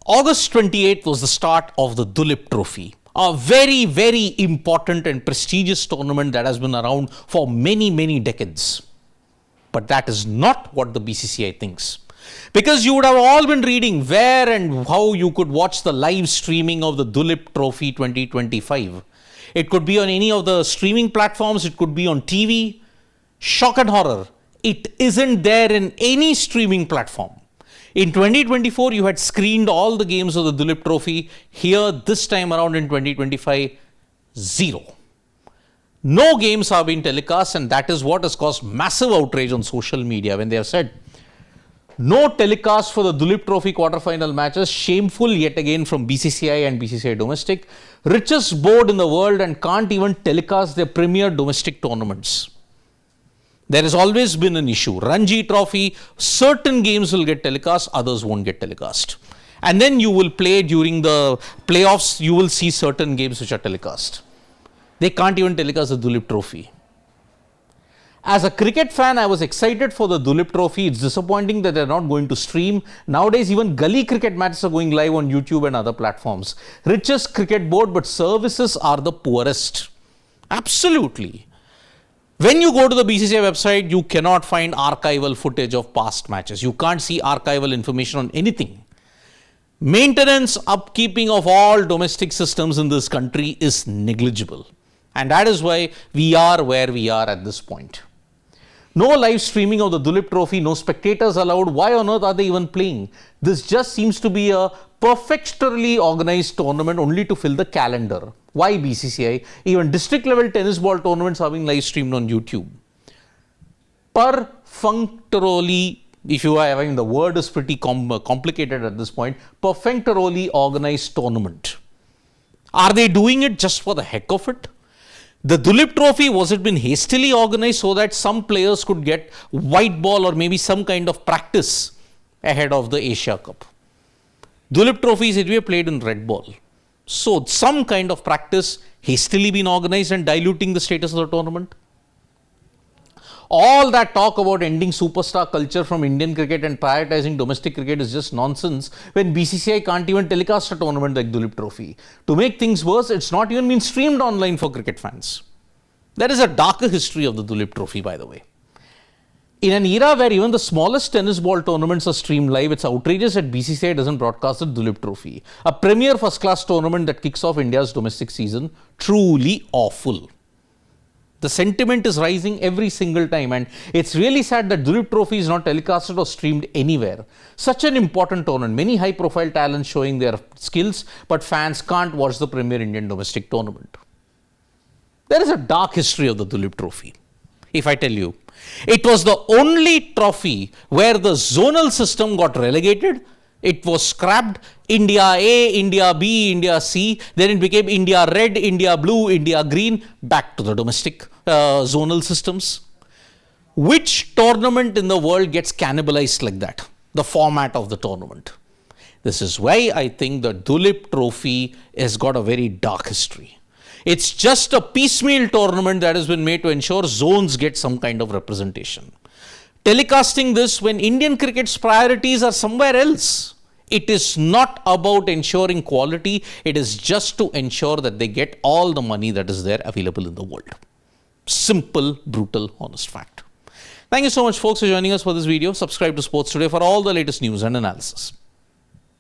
August 28th was the start of the Duleep Trophy, a very, very important and prestigious tournament that has been around for many, many decades. But that is not what the BCCI thinks. Because you would have all been reading where and how you could watch the live streaming of the Duleep Trophy 2025. It could be on any of the streaming platforms, it could be on TV. Shock and horror, it isn't there in any streaming platform. In 2024, you had screened all the games of the Duleep Trophy. Here, this time around in 2025, zero. No games are being telecast, and that is what has caused massive outrage on social media when they have said, no telecast for the Duleep Trophy quarterfinal matches, shameful yet again from BCCI and BCCI Domestic. Richest board in the world and can't even telecast their premier domestic tournaments. There has always been an issue. Ranji Trophy, certain games will get telecast, others won't get telecast. And then you will play during the playoffs, you will see certain games which are telecast. They can't even telecast the Duleep Trophy. As a cricket fan, I was excited for the Duleep Trophy. It's disappointing that they're not going to stream. Nowadays, even gully cricket matches are going live on YouTube and other platforms. Richest cricket board, but services are the poorest. Absolutely. When you go to the BCCI website, you cannot find archival footage of past matches. You can't see archival information on anything. Maintenance, upkeeping of all domestic systems in this country is negligible. And that is why we are where we are at this point. No live streaming of the Duleep Trophy, no spectators allowed. Why on earth are they even playing? This just seems to be a perfectly organized tournament only to fill the calendar. Why BCCI? Even district level tennis ball tournaments are being live streamed on YouTube. Perfunctorily, if you are having the word is pretty complicated at this point, perfunctorily organized tournament. Are they doing it just for the heck of it? The Duleep Trophy, was it been hastily organized so that some players could get white ball or maybe some kind of practice ahead of the Asia Cup? Duleep Trophy is anyway played in red ball. So some kind of practice hastily been organized and diluting the status of the tournament. All that talk about ending superstar culture from Indian cricket and prioritizing domestic cricket is just nonsense when BCCI can't even telecast a tournament like Duleep Trophy. To make things worse, it's not even been streamed online for cricket fans. There is a darker history of the Duleep Trophy, by the way. In an era where even the smallest tennis ball tournaments are streamed live, it's outrageous that BCCI doesn't broadcast the Duleep Trophy. A premier first-class tournament that kicks off India's domestic season. Truly awful. The sentiment is rising every single time, and it's really sad that Duleep Trophy is not telecasted or streamed anywhere. Such an important tournament, many high-profile talents showing their skills, but fans can't watch the premier Indian domestic tournament. There is a dark history of the Duleep Trophy. If I tell you, it was the only trophy where the zonal system got relegated. It was scrapped. India A, India B, India C. Then it became India Red, India Blue, India Green. Back to the domestic zonal systems. Which tournament in the world gets cannibalized like that? The format of the tournament. This is why I think the Duleep Trophy has got a very dark history. It's just a piecemeal tournament that has been made to ensure zones get some kind of representation. Telecasting this when Indian cricket's priorities are somewhere else. It is not about ensuring quality. It is just to ensure that they get all the money that is there available in the world. Simple, brutal, honest fact. Thank you so much, folks, for joining us for this video. Subscribe to Sports Today for all the latest news and analysis.